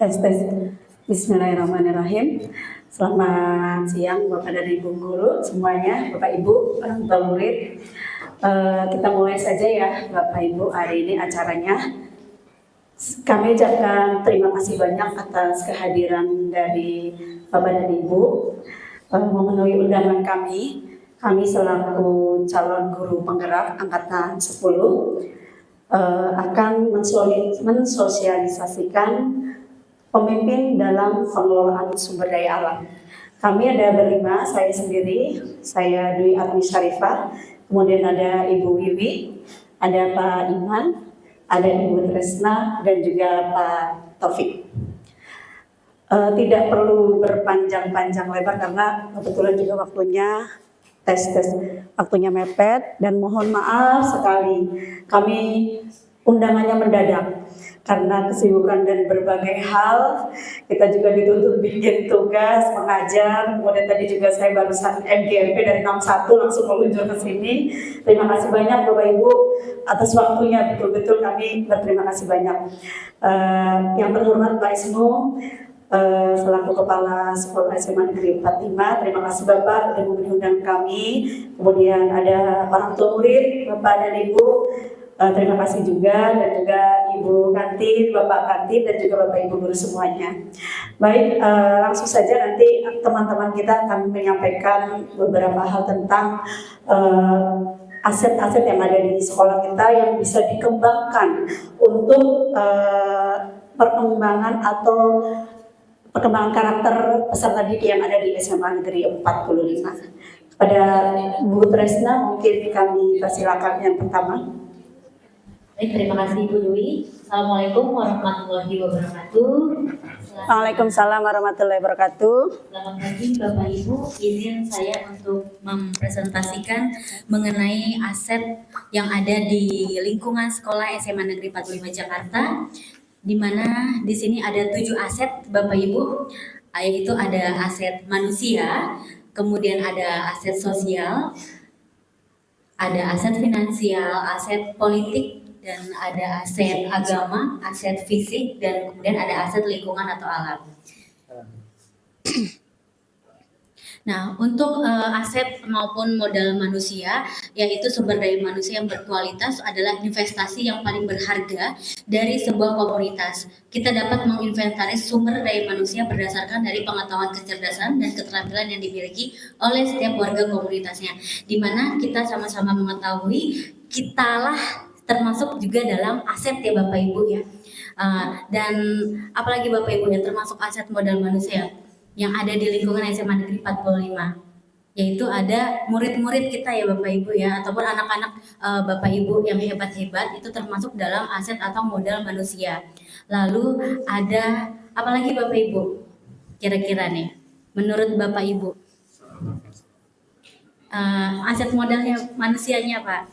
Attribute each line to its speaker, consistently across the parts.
Speaker 1: Tes tes. Bismillahirrahmanirrahim. Selamat siang Bapak dan Ibu guru semuanya, Bapak Ibu, orang tua murid. Kita mulai saja ya Bapak Ibu, hari ini acaranya. Kami ucapkan terima kasih banyak atas kehadiran dari Bapak dan Ibu memenuhi undangan kami. Kami selaku calon guru penggerak angkatan 10 akan mensosialisasikan pemimpin dalam pengelolaan sumber daya alam. Kami ada berlima, saya sendiri, saya Dwi Atmi Syarifah, kemudian ada Ibu Wiwi, ada Pak Iman, ada Ibu Tresna, dan juga Pak Taufik. Tidak perlu berpanjang-panjang lebar karena kebetulan juga waktunya tes waktunya mepet, dan mohon maaf sekali kami undangannya mendadak karena kesibukan dan berbagai hal. Kita juga dituntut bikin tugas, mengajar, kemudian tadi juga saya barusan MGMP dari 61 langsung meluncur ke sini. Terima kasih banyak Bapak Ibu atas waktunya, betul-betul kami berterima kasih banyak. Yang terhormat Pak Isnu, selaku Kepala Sekolah SMA Negeri 45, terima kasih Bapak sudah mengundang kami. Kemudian ada orang tua murid, Bapak dan Ibu, terima kasih juga, dan juga Ibu Kantin, Bapak Kantin, dan juga Bapak Ibu guru semuanya. Baik, langsung saja nanti teman-teman kita akan menyampaikan beberapa hal tentang aset-aset yang ada di sekolah kita yang bisa dikembangkan untuk perkembangan karakter peserta didik yang ada di SMA Negeri 45. Kepada Bu Tresna mungkin kami persilakan yang pertama.
Speaker 2: Baik, terima kasih Ibu Dwi. Assalamualaikum warahmatullahi wabarakatuh.
Speaker 1: Waalaikumsalam warahmatullahi wabarakatuh.
Speaker 2: Selamat pagi Bapak Ibu. Izin saya untuk mempresentasikan mengenai aset yang ada di lingkungan sekolah SMA Negeri 45 Jakarta, di mana di sini ada 7 aset Bapak Ibu, yaitu ada aset manusia, kemudian ada aset sosial, ada aset finansial, aset politik, dan ada aset agama, aset fisik, dan kemudian ada aset lingkungan atau alam. Nah, untuk aset maupun modal manusia, yaitu sumber daya manusia yang berkualitas, adalah investasi yang paling berharga dari sebuah komunitas. Kita dapat menginventaris sumber daya manusia berdasarkan dari pengetahuan, kecerdasan, dan keterampilan yang dimiliki oleh setiap warga komunitasnya, di mana kita sama-sama mengetahui kitalah termasuk juga dalam aset ya Bapak Ibu ya. Dan apalagi Bapak Ibu yang termasuk aset modal manusia yang ada di lingkungan SMA Negeri 45, yaitu ada murid-murid kita ya Bapak Ibu ya, ataupun anak-anak Bapak Ibu yang hebat-hebat, itu termasuk dalam aset atau modal manusia. Lalu ada apalagi Bapak Ibu kira-kira nih menurut Bapak Ibu aset modalnya manusianya Pak?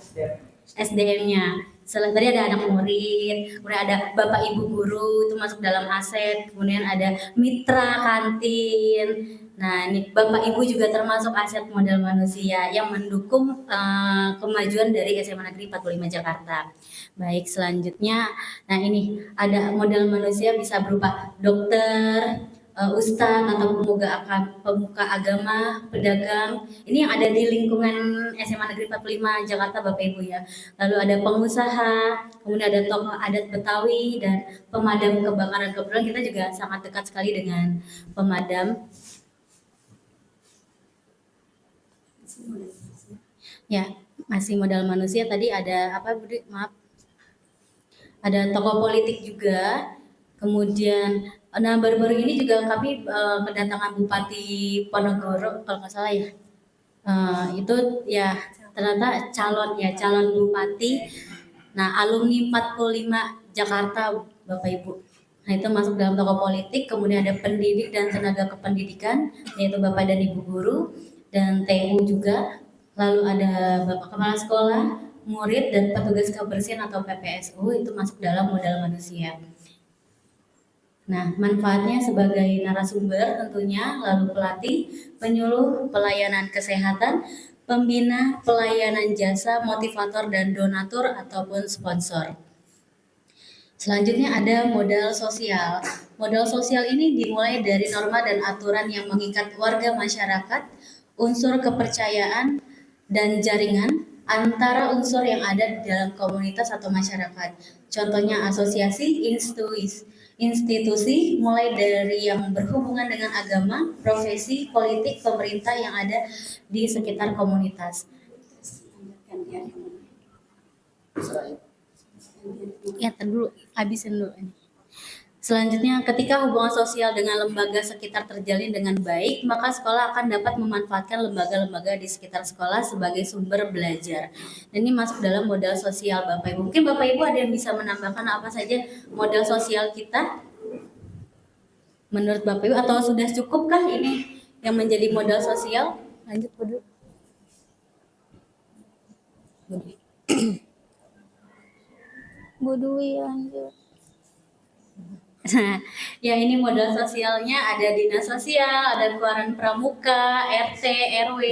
Speaker 2: SDM-nya. Selain tadi ada anak murid, kemudian ada Bapak Ibu guru, itu masuk dalam aset, kemudian ada mitra kantin. Nah, ini Bapak Ibu juga termasuk aset modal manusia yang mendukung kemajuan dari SMA Negeri 45 Jakarta. Baik, selanjutnya, nah ini ada modal manusia bisa berupa dokter, ustadz atau pemuka agama, pedagang. Ini yang ada di lingkungan SMA Negeri 45 Jakarta Bapak Ibu ya. Lalu ada pengusaha, kemudian ada tokoh adat Betawi, dan pemadam kebakaran. Kebetulan kita juga sangat dekat sekali dengan pemadam. Ya, masih modal manusia tadi ada apa Bu? Maaf. Ada tokoh politik juga. Kemudian, nah baru-baru ini juga kami kedatangan Bupati Ponorogo kalau nggak salah ya. Itu ya ternyata calon bupati. Nah, alumni 45 Jakarta Bapak Ibu. Nah, itu masuk dalam tokoh politik. Kemudian ada pendidik dan tenaga kependidikan, yaitu Bapak dan Ibu guru, dan TU juga. Lalu ada Bapak Kepala Sekolah, murid, dan petugas kebersihan atau PPSU, itu masuk dalam modal manusia. Nah, manfaatnya sebagai narasumber tentunya, lalu pelatih, penyuluh, pelayanan kesehatan, pembina, pelayanan jasa, motivator, dan donatur ataupun sponsor. Selanjutnya ada modal sosial. Modal sosial ini dimulai dari norma dan aturan yang mengikat warga masyarakat, unsur kepercayaan, dan jaringan antara unsur yang ada di dalam komunitas atau masyarakat. Contohnya asosiasi, institusi, mulai dari yang berhubungan dengan agama, profesi, politik, pemerintah yang ada di sekitar komunitas. Ya, dulu habisin dulu ini. Selanjutnya, ketika hubungan sosial dengan lembaga sekitar terjalin dengan baik, maka sekolah akan dapat memanfaatkan lembaga-lembaga di sekitar sekolah sebagai sumber belajar. Dan ini masuk dalam modal sosial Bapak Ibu. Mungkin Bapak Ibu ada yang bisa menambahkan apa saja modal sosial kita? Menurut Bapak Ibu, atau sudah cukupkah ini yang menjadi modal sosial? Lanjut, Bu. Bu Dwi, lanjut. Nah, ya ini modal sosialnya ada dinas sosial, ada keluaran pramuka, RT, RW,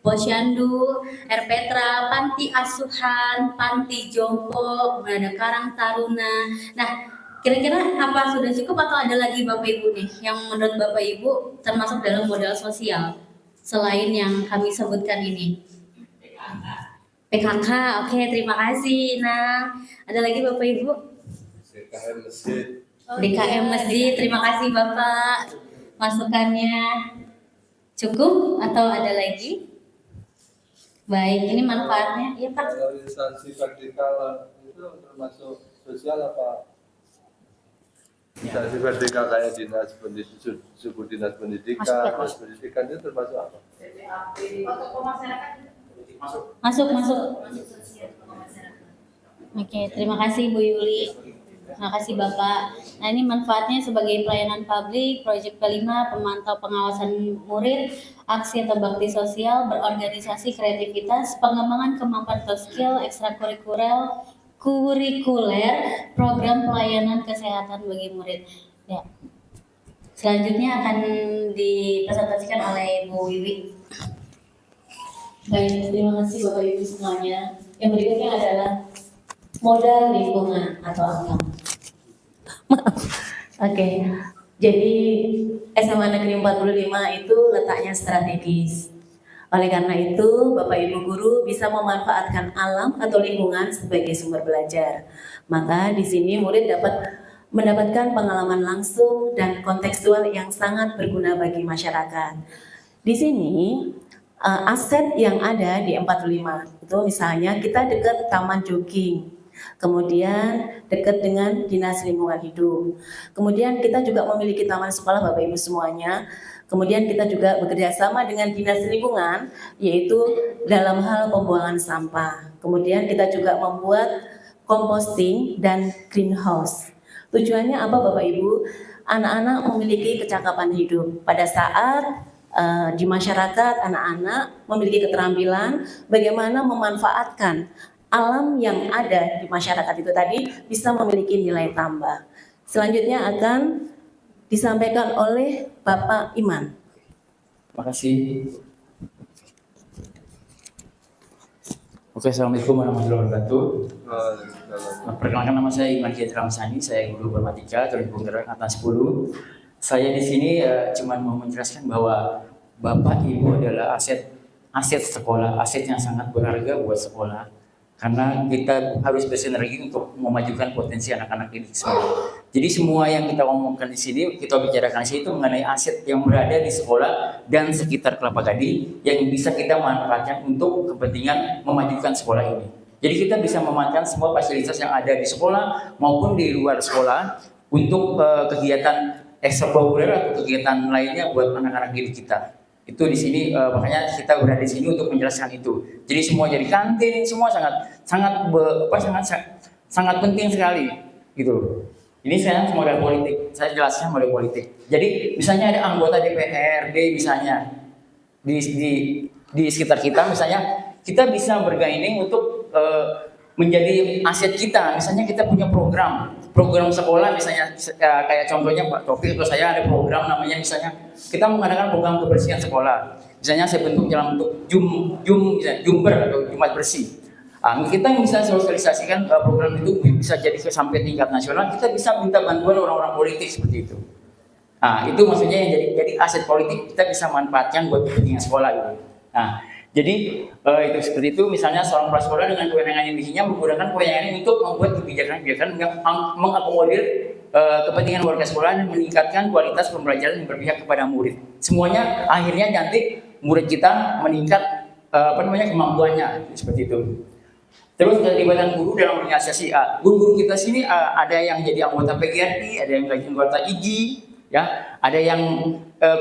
Speaker 2: posyandu, RPtra, panti asuhan, panti jompo, ada karang taruna. Nah, kira-kira apa sudah cukup atau ada lagi Bapak Ibu nih yang menurut Bapak Ibu termasuk dalam modal sosial selain yang kami sebutkan ini? PKK, oke, terima kasih. Nah, ada lagi Bapak Ibu?
Speaker 3: DKM Masjid.
Speaker 2: DKM Masjid, terima kasih Bapak. Masukannya cukup atau ada lagi? Baik, ini manfaatnya. Iya Pak.
Speaker 3: Kalau instansi vertikal itu termasuk sosial apa? Instansi vertikal kayak dinas pendidikan, suku dinas pendidikan, dinas pendidikan itu termasuk apa?
Speaker 2: Masuk. Oke, terima kasih Bu Yuli. Terima kasih Bapak. Nah, ini manfaatnya sebagai pelayanan publik, proyek kelima, pemantau pengawasan murid, aksi atau bakti sosial, berorganisasi kreativitas, pengembangan kemampuan atau skill, ekstrakurikuler, program pelayanan kesehatan bagi murid. Ya. Selanjutnya akan dipresentasikan oleh Bu Wiwi.
Speaker 4: Baik, terima kasih Bapak Ibu semuanya. Yang berikutnya adalah modal lingkungan atau agama. Oke, jadi SMA Negeri 45 itu letaknya strategis. Oleh karena itu, Bapak Ibu guru bisa memanfaatkan alam atau lingkungan sebagai sumber belajar. Maka di sini murid dapat mendapatkan pengalaman langsung dan kontekstual yang sangat berguna bagi masyarakat. Di sini aset yang ada di 45 itu misalnya kita dekat taman jogging, kemudian dekat dengan dinas lingkungan hidup, kemudian kita juga memiliki taman sekolah Bapak Ibu semuanya, kemudian kita juga bekerja sama dengan dinas lingkungan yaitu dalam hal pembuangan sampah, kemudian kita juga membuat composting dan greenhouse. Tujuannya apa Bapak Ibu? Anak-anak memiliki kecakapan hidup pada saat di masyarakat, anak-anak memiliki keterampilan bagaimana memanfaatkan alam yang ada di masyarakat itu tadi bisa memiliki nilai tambah. Selanjutnya akan disampaikan oleh Bapak Iman.
Speaker 5: Terima kasih. Oke, Assalamualaikum warahmatullahi wabarakatuh. Perkenalkan nama saya Iman Kiat Ramsani, saya guru Informatika Teknik Komputer angkatan 10. Saya di sini cuma mau menjelaskan bahwa Bapak Ibu adalah aset sekolah, aset yang sangat berharga buat sekolah. Karena kita harus bersinergi untuk memajukan potensi anak-anak didik semua. Jadi semua yang kita omongkan di sini, kita bicarakan di sini itu mengenai aset yang berada di sekolah dan sekitar Kelapa Gading yang bisa kita manfaatkan untuk kepentingan memajukan sekolah ini. Jadi kita bisa memanfaatkan semua fasilitas yang ada di sekolah maupun di luar sekolah untuk kegiatan ekstrakurikuler atau kegiatan lainnya buat anak-anak didik kita. Itu di sini makanya kita berada di sini untuk menjelaskan itu. Jadi semua jadi kantin, semua sangat penting sekali gitu. Ini saya model politik, saya jelaskan model politik. Jadi misalnya ada anggota DPRD misalnya di sekitar kita, misalnya kita bisa bergaining untuk menjadi aset kita. Misalnya kita punya program sekolah misalnya kayak contohnya Pak Taufik atau saya ada program namanya misalnya kita mengadakan program kebersihan sekolah. Misalnya saya bentuk dalam bentuk Jumber atau Jumat Bersih. Kita yang bisa sosialisasikan program itu bisa jadi sampai tingkat nasional, kita bisa minta bantuan orang-orang politik seperti itu. Itu maksudnya yang jadi aset politik kita bisa manfaatkan buat kepentingan sekolah gitu. Jadi itu seperti itu. Misalnya seorang kepala sekolah dengan kewenangan yang dimilikinya menggunakan kewenangan untuk membuat kebijakan-kebijakan yang mengakomodir kepentingan warga sekolah dan meningkatkan kualitas pembelajaran yang berpihak kepada murid. Semuanya akhirnya nanti murid kita meningkat kemampuannya seperti itu. Terus keterlibatan guru dalam organisasi. Guru-guru kita sini ada yang jadi anggota PGRI, ada yang jadi anggota IGI, ya, ada yang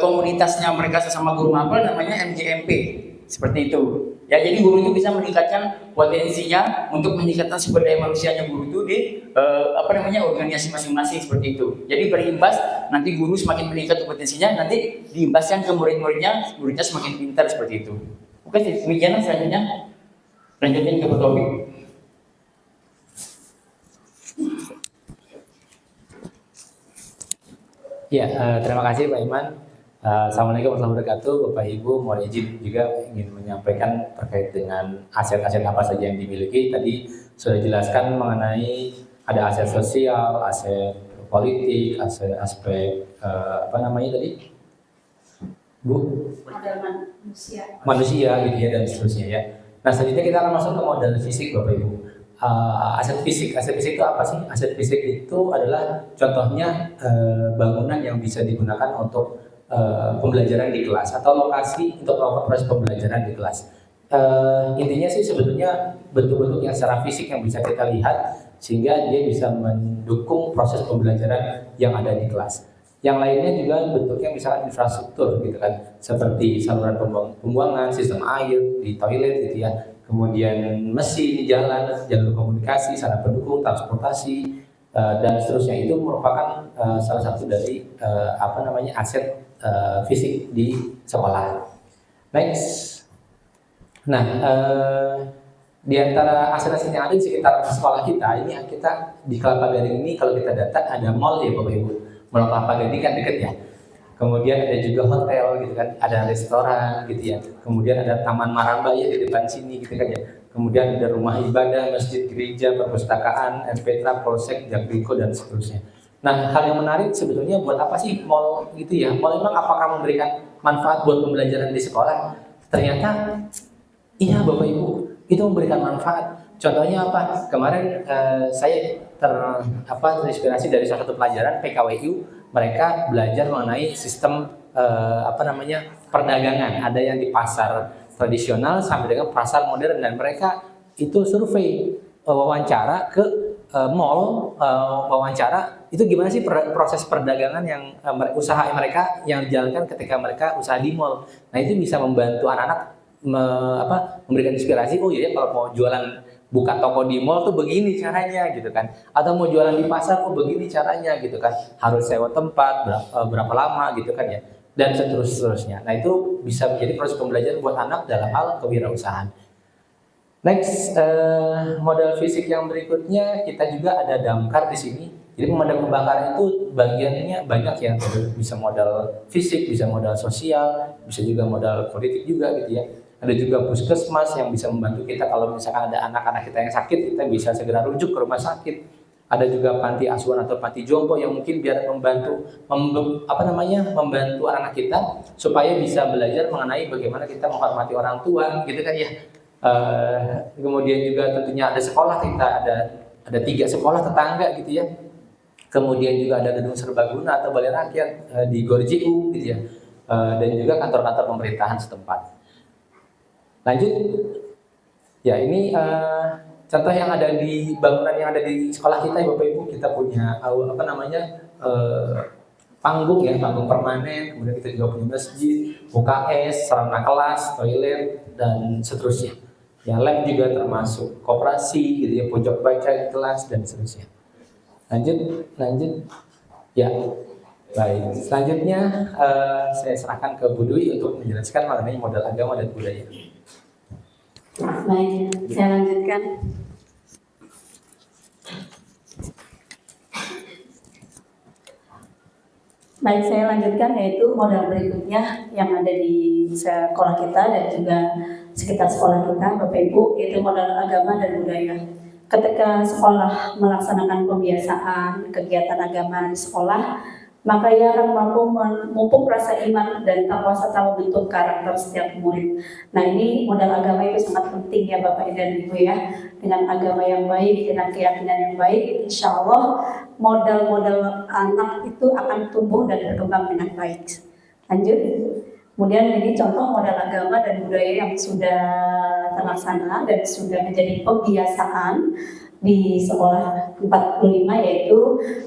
Speaker 5: komunitasnya mereka sesama guru mapel namanya MJMP, seperti itu. Ya, jadi guru itu bisa meningkatkan potensinya untuk meningkatkan sumber daya manusianya guru itu di organisasi masing-masing seperti itu. Jadi berimbas nanti guru semakin meningkat potensinya, nanti diimbaskan ke muridnya semakin pintar seperti itu. Oke, demikian selanjutnya. Lanjutin ke topik.
Speaker 6: Ya, terima kasih Pak Iman. Assalamualaikum warahmatullahi wabarakatuh. Bapak Ibu, mohon izin juga ingin menyampaikan terkait dengan aset-aset apa saja yang dimiliki. Tadi sudah dijelaskan mengenai ada aset sosial, aset politik, aspek tadi? Bu?
Speaker 1: Modal manusia.
Speaker 6: Manusia gitu ya, dan seterusnya ya. Nah, selanjutnya kita akan masuk ke modal fisik Bapak Ibu. Aset fisik itu apa sih? Aset fisik itu adalah contohnya bangunan yang bisa digunakan untuk pembelajaran di kelas atau lokasi untuk melakukan proses pembelajaran di kelas. Intinya sih sebetulnya bentuk-bentuk yang secara fisik yang bisa kita lihat sehingga dia bisa mendukung proses pembelajaran yang ada di kelas. Yang lainnya juga bentuknya misalkan infrastruktur gitu kan, seperti saluran pembuangan, sistem air di toilet gitu ya. Kemudian mesin, jalan, jalur komunikasi, sarana pendukung, transportasi, dan seterusnya. Itu merupakan salah satu dari aset fisik di sekolah. Next. Nah, di antara aset-aset yang ada di sekitar sekolah kita, ini kita di Kelapa Gading ini kalau kita data ada mall ya Bapak Ibu. Mall Kelapa Gading kan deket ya. Kemudian ada juga hotel gitu kan, ada restoran gitu ya. Kemudian ada Taman Maramba ya di depan sini gitu kan ya. Kemudian ada rumah ibadah, masjid, gereja, perpustakaan, RPTRA, Polsek, Jakpinko dan seterusnya. Nah, hal yang menarik sebetulnya buat apa sih mall gitu ya? Mall memang apakah memberikan manfaat buat pembelajaran di sekolah? Ternyata iya Bapak Ibu, itu memberikan manfaat. Contohnya apa? Kemarin saya terinspirasi dari salah satu pelajaran PKWU. Mereka belajar mengenai sistem perdagangan. Ada yang di pasar tradisional sampai dengan pasar modern, dan mereka itu survei wawancara ke mall, wawancara itu gimana sih proses perdagangan yang usaha mereka yang dijalankan ketika mereka usaha di mall. Nah, itu bisa membantu anak-anak memberikan inspirasi. Oh iya, kalau mau jualan buka toko di mall tuh begini caranya gitu kan, atau mau jualan di pasar begini caranya gitu kan, harus sewa tempat berapa lama gitu kan ya, dan seterusnya. Nah, itu bisa menjadi proses pembelajaran buat anak dalam hal kewirausahaan. Next, modal fisik yang berikutnya kita juga ada damkar di sini. Jadi pemadam kebakaran itu bagiannya banyak ya, bisa modal fisik, bisa modal sosial, bisa juga modal politik juga gitu ya. Ada juga puskesmas yang bisa membantu kita kalau misalkan ada anak-anak kita yang sakit, kita bisa segera rujuk ke rumah sakit. Ada juga panti asuhan atau panti jompo yang mungkin biar membantu anak-anak kita supaya bisa belajar mengenai bagaimana kita menghormati orang tua, gitu kan ya. Kemudian juga tentunya ada sekolah, kita ada 3 sekolah tetangga gitu ya. Kemudian juga ada gedung serbaguna atau balai rakyat di Gorjiu gitu ya. Dan juga kantor-kantor pemerintahan setempat. Lanjut, ya ini contoh yang ada di bangunan yang ada di sekolah kita ya Bapak Ibu. Kita punya panggung ya, panggung permanen. Kemudian kita juga punya masjid, UKS, sarana kelas, toilet dan seterusnya. Ya, lab juga termasuk koperasi gitu ya, pojok baca di kelas dan seterusnya. Lanjut. Ya, baik. Selanjutnya saya serahkan ke Bu Dwi untuk menjelaskan mengenai modal agama dan budaya.
Speaker 1: Baik, saya lanjutkan. Baik, saya lanjutkan yaitu modal berikutnya yang ada di sekolah kita dan juga sekitar sekolah kita, Bapak Ibu, yaitu modal agama dan budaya. Ketika sekolah melaksanakan pembiasaan kegiatan agama di sekolah, maka ia akan mampu memupuk rasa iman dan takwa serta membentuk karakter setiap murid. Nah, ini modal agama itu sangat penting ya Bapak dan Ibu ya. Dengan agama yang baik, dengan keyakinan yang baik, insya Allah modal-modal anak itu akan tumbuh dan berkembang dengan baik. Lanjut. Kemudian ini contoh modal agama dan budaya yang sudah terlaksana dan sudah menjadi kebiasaan di sekolah 45, yaitu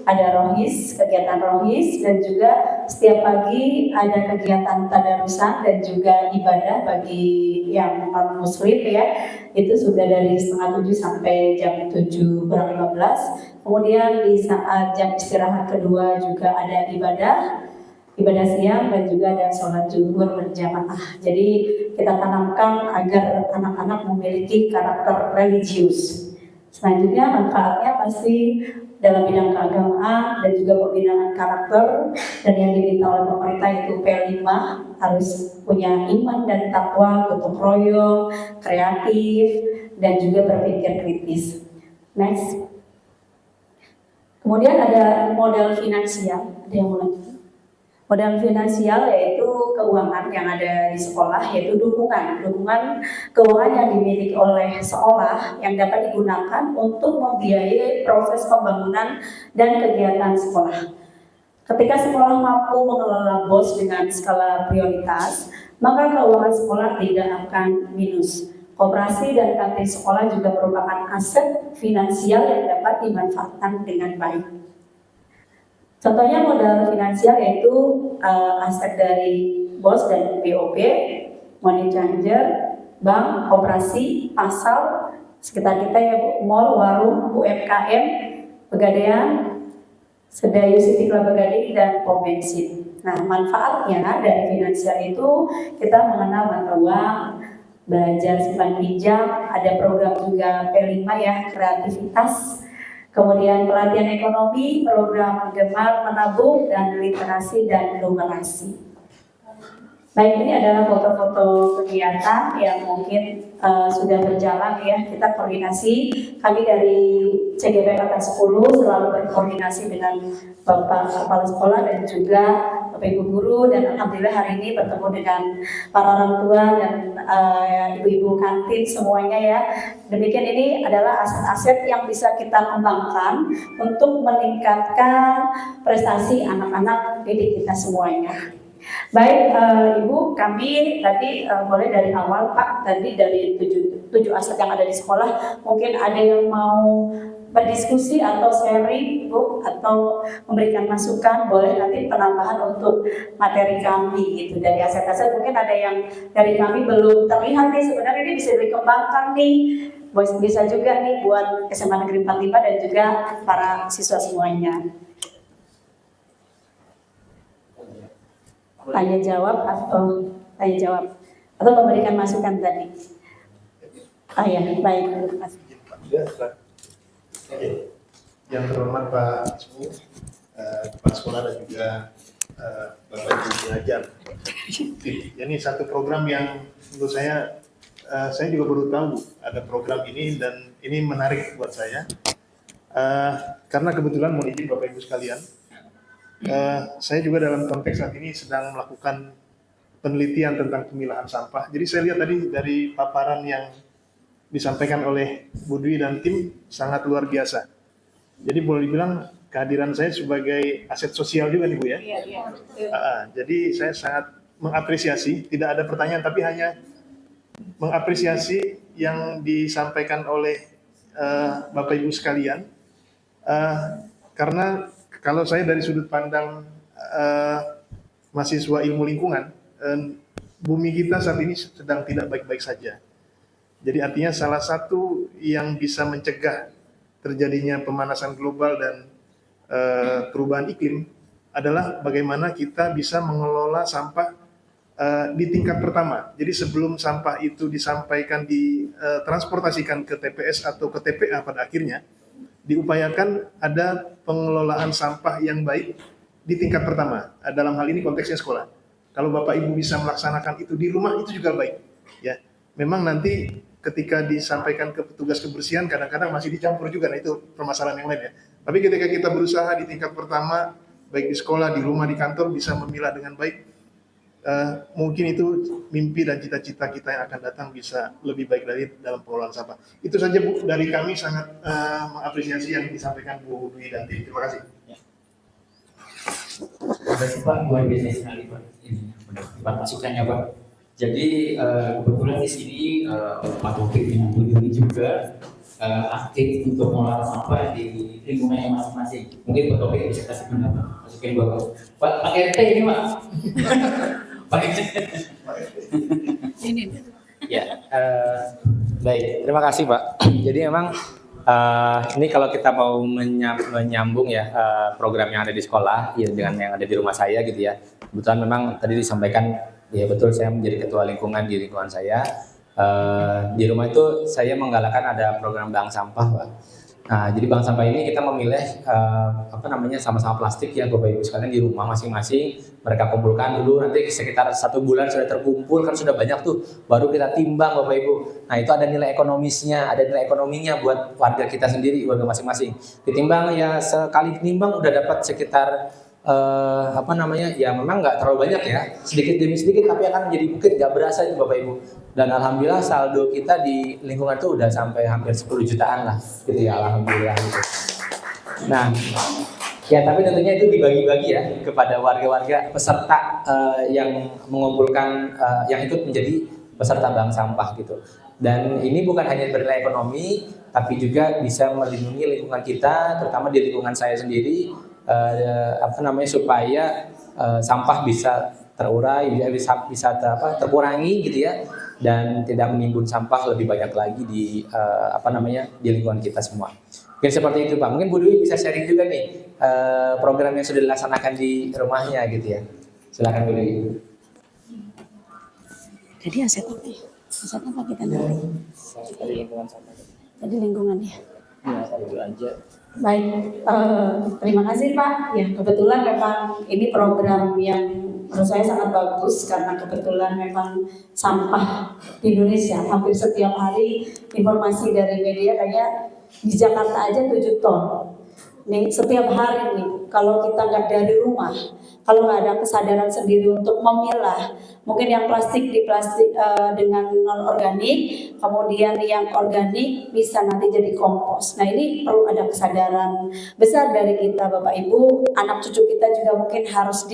Speaker 1: ada rohis, kegiatan rohis, dan juga setiap pagi ada kegiatan tadarusan dan juga ibadah bagi yang non muslim ya, itu sudah dari setengah 7 sampai jam 7:15. Kemudian di saat jam istirahat kedua juga ada ibadah siang dan juga ada sholat zuhur berjamaah. Jadi kita tanamkan agar anak-anak memiliki karakter religius. Selanjutnya manfaatnya pasti dalam bidang keagamaan dan juga pembinaan karakter, dan yang diminta oleh pemerintah itu P5 harus punya iman dan takwa, gotong royong, kreatif, dan juga berpikir kritis. Next. Kemudian ada modal finansial, ada yang mulai. Modal finansial yaitu keuangan yang ada di sekolah, yaitu dukungan keuangan yang dimiliki oleh sekolah yang dapat digunakan untuk membiayai proses pembangunan dan kegiatan sekolah. Ketika sekolah mampu mengelola BOS dengan skala prioritas, maka keuangan sekolah tidak akan minus. Koperasi dan kantin sekolah juga merupakan aset finansial yang dapat dimanfaatkan dengan baik. Contohnya modal finansial yaitu aset dari BOS dan BOP, money changer, bank, koperasi, pasar, sekitar kita ya Bu, mall, warung, UMKM, Pegadaian, Sedayu City Club Pegadaian, dan pom bensin. Nah, manfaatnya dari finansial itu kita mengenal mata uang, belajar simpan pinjam, ada program juga P5 ya, kreativitas. Kemudian pelatihan ekonomi, program gemar menabung, dan literasi dan numerasi. Baik, ini adalah foto-foto kegiatan yang mungkin sudah berjalan ya. Kita koordinasi, kami dari CGP Angkatan 10 selalu berkoordinasi dengan Bapak Kepala Sekolah dan juga Bapak Ibu Guru, dan alhamdulillah hari ini bertemu dengan para orang tua dan ibu-ibu kantin semuanya ya. Demikian, ini adalah aset-aset yang bisa kita kembangkan untuk meningkatkan prestasi anak-anak didik kita semuanya. Baik, Ibu, kami tadi boleh dari awal Pak, tadi dari tujuh aset yang ada di sekolah, mungkin ada yang mau berdiskusi atau sharing Bu, atau memberikan masukan, boleh nanti penambahan untuk materi kami gitu. Dari aset-aset mungkin ada yang dari kami belum terlihat nih, sebenarnya ini bisa dikembangkan nih, bisa juga nih buat SMA Negeri 45 dan juga para siswa semuanya. Tanya jawab atau memberikan masukan tadi. Ya, baik. Terima kasih.
Speaker 7: Yang terhormat Pak Ismu, Kepala Sekolah dan juga Bapak Ibu pengajar. Ini satu program yang menurut saya juga baru tahu ada program ini, dan ini menarik buat saya. Karena kebetulan mohon izin Bapak Ibu sekalian, saya juga dalam konteks saat ini sedang melakukan penelitian tentang pemilahan sampah. Jadi saya lihat tadi dari paparan yang disampaikan oleh Bu Dwi dan tim sangat luar biasa. Jadi boleh dibilang kehadiran saya sebagai aset sosial juga nih Bu ya. Jadi saya sangat mengapresiasi, tidak ada pertanyaan tapi hanya mengapresiasi yang disampaikan oleh Bapak Ibu sekalian. Karena kalau saya dari sudut pandang mahasiswa ilmu lingkungan, bumi kita saat ini sedang tidak baik-baik saja. Jadi artinya salah satu yang bisa mencegah terjadinya pemanasan global dan perubahan iklim adalah bagaimana kita bisa mengelola sampah di tingkat pertama. Jadi sebelum sampah itu disampaikan, ditransportasikan ke TPS atau ke TPA pada akhirnya, diupayakan ada pengelolaan sampah yang baik di tingkat pertama. Dalam hal ini konteksnya sekolah. Kalau Bapak Ibu bisa melaksanakan itu di rumah, itu juga baik. Ya, memang nanti ketika disampaikan ke petugas kebersihan kadang-kadang masih dicampur juga, nah itu permasalahan yang lain ya. Tapi ketika kita berusaha di tingkat pertama, baik di sekolah, di rumah, di kantor bisa memilah dengan baik, mungkin itu mimpi dan cita-cita kita yang akan datang bisa lebih baik dari dalam pengelolaan sampah. Itu saja Bu, dari kami sangat mengapresiasi yang disampaikan Bu Dwi dan tim. Terima kasih.
Speaker 5: Terima kasih Pak, luar biasa sekali Pak. Ini Pak masukannya Pak. Jadi kebetulan di sini Pak Taufik dengan Bu Dwi juga aktif untuk mengelola sampah di lingkungannya masing-masing. Mungkin Pak Taufik bisa kasih pendapat, masukin Bapak. Pak RT ini Pak. Pak RT.
Speaker 2: Ini.
Speaker 6: Ya, baik. Terima kasih Pak. Jadi memang ini kalau kita mau menyambung ya program yang ada di sekolah ya dengan yang ada di rumah saya gitu ya. Kebetulan memang tadi disampaikan ya betul, saya menjadi ketua lingkungan di lingkungan saya. Di rumah itu saya menggalakkan ada program bank sampah Pak. Nah, jadi bank sampah ini kita memilih sama-sama plastik ya Bapak Ibu sekalian di rumah masing-masing. Mereka kumpulkan dulu, nanti sekitar 1 bulan sudah terkumpul kan sudah banyak tuh, baru kita timbang Bapak Ibu. Nah itu ada nilai ekonomisnya, ada nilai ekonominya buat warga kita sendiri, warga masing-masing. Ditimbang ya sekali timbang udah dapat sekitar ya memang nggak terlalu banyak ya, sedikit demi sedikit tapi akan menjadi bukit, nggak berasa itu Bapak Ibu. Dan alhamdulillah saldo kita di lingkungan itu udah sampai hampir 10 jutaan lah gitu ya, alhamdulillah gitu. Nah ya tapi tentunya itu dibagi-bagi ya kepada warga-warga peserta yang mengumpulkan yang ikut menjadi peserta bank sampah gitu. Dan ini bukan hanya bernilai ekonomi tapi juga bisa melindungi lingkungan kita, terutama di lingkungan saya sendiri. Supaya sampah bisa terurai, bisa terkurangi gitu ya, dan tidak menimbun sampah lebih banyak lagi di di lingkungan kita semua. Mungkin seperti itu Pak. Mungkin Bu Dwi bisa sharing juga nih program yang sudah dilaksanakan di rumahnya gitu ya. Silakan Bu Dwi.
Speaker 1: Jadi asetnya apa kita nanti?
Speaker 5: Dari lingkungan sampah.
Speaker 1: Jadi lingkungannya.
Speaker 5: Ya, itu aja.
Speaker 1: Baik, terima kasih Pak. Ya kebetulan memang ini program yang menurut saya sangat bagus karena kebetulan memang sampah di Indonesia hampir setiap hari informasi dari media kayak di Jakarta aja 7 ton. Nih setiap hari nih kalau kita nggak dari rumah, kalau nggak ada kesadaran sendiri untuk memilah, mungkin yang plastik di plastik dengan non organik, kemudian yang organik bisa nanti jadi kompos. Nah ini perlu ada kesadaran besar dari kita Bapak Ibu, anak cucu kita juga mungkin harus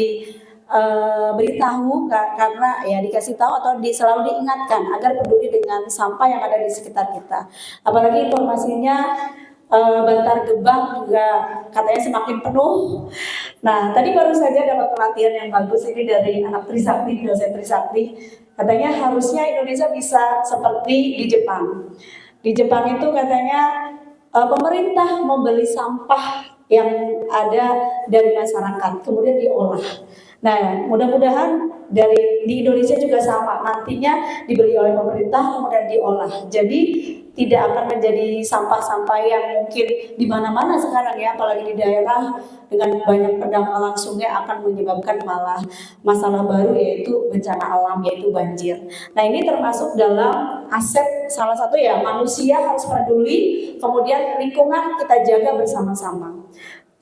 Speaker 1: beritahu karena ya dikasih tahu atau selalu diingatkan agar peduli dengan sampah yang ada di sekitar kita. Apalagi informasinya Bantar Gebang juga katanya semakin penuh. Nah tadi baru saja dapat pelatihan yang bagus ini dari anak Trisakti, dosen Trisakti. Katanya harusnya Indonesia bisa seperti di Jepang. Di Jepang itu katanya pemerintah membeli sampah yang ada dari masyarakat kemudian diolah. Nah mudah-mudahan di Indonesia juga sama, nantinya dibeli oleh pemerintah kemudian diolah. Jadi tidak akan menjadi sampah-sampah yang mungkin di mana-mana sekarang ya, apalagi di daerah dengan banyak pendampak langsungnya akan menyebabkan malah masalah baru yaitu bencana alam, yaitu banjir. Nah ini termasuk dalam aset salah satu ya, manusia harus peduli, kemudian lingkungan kita jaga bersama-sama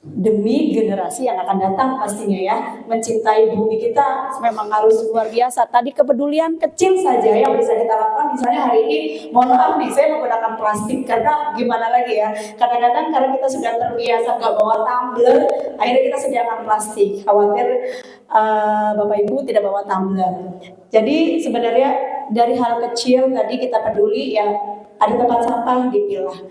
Speaker 1: demi generasi yang akan datang pastinya ya. Mencintai bumi kita memang harus luar biasa. Tadi kepedulian kecil saja yang bisa kita lakukan, misalnya hari ini mohon maaf nih saya menggunakan plastik karena gimana lagi ya, kadang-kadang karena kita sudah terbiasa nggak bawa tumbler, akhirnya kita sediakan plastik, khawatir Bapak Ibu tidak bawa tumbler. Jadi sebenarnya dari hal kecil tadi kita peduli ya, ada tempat sampah dipilah.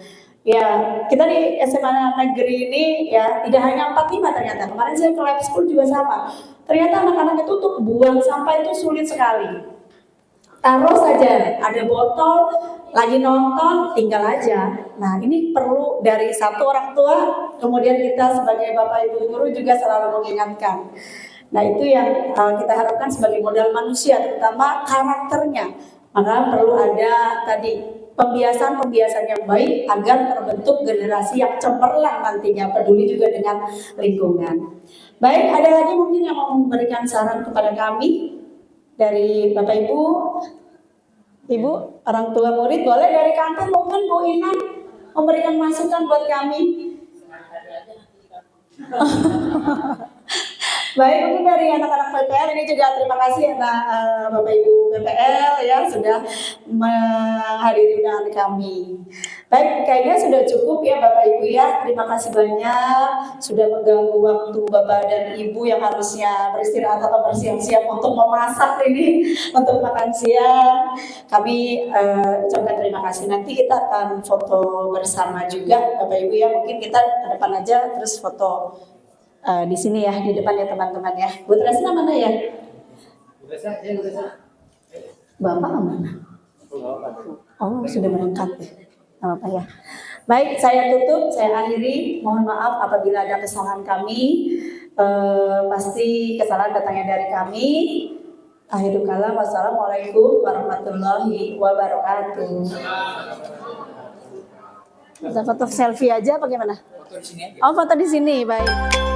Speaker 1: Ya, kita di SMA negeri ini ya tidak hanya 45 ternyata. Kemarin saya ke lab school juga sama. Ternyata anak-anak itu untuk buang sampah itu sulit sekali. Taruh saja, ada botol, lagi nonton, tinggal aja. Nah, ini perlu dari satu orang tua, kemudian kita sebagai Bapak Ibu guru juga selalu mengingatkan. Nah, itu yang kita harapkan sebagai modal manusia, terutama karakternya. Maka perlu ada tadi pembiasan-pembiasan yang baik agar terbentuk generasi yang cemerlang nantinya, peduli juga dengan lingkungan. Baik, ada lagi mungkin yang mau memberikan saran kepada kami dari Bapak Ibu? Ibu, orang tua murid boleh dari kantor mungkin Bu Inan memberikan masukan buat kami. Baik, mungkin dari anak-anak PPL ini juga terima kasih Bapak Ibu PPL ya sudah menghadiri undangan kami. Baik, kayaknya sudah cukup ya Bapak Ibu ya. Terima kasih banyak sudah mengganggu waktu Bapak dan Ibu yang harusnya beristirahat atau bersiap-siap untuk memasak ini untuk makan siang. Kami ucapkan terima kasih. Nanti kita akan foto bersama juga Bapak Ibu ya. Mungkin kita ke depan aja terus foto di sini ya, di depan ya teman-teman ya. Bu Tresna mana ya? Bapak mana? Oh, sudah berangkat ya. Apa ya? Baik, saya tutup, saya akhiri. Mohon maaf apabila ada kesalahan kami. Pasti kesalahan datangnya dari kami. Akhirul kalam, wassalamualaikum warahmatullahi wabarakatuh. Kita foto selfie aja apa gimana? Oh, foto di sini, baik.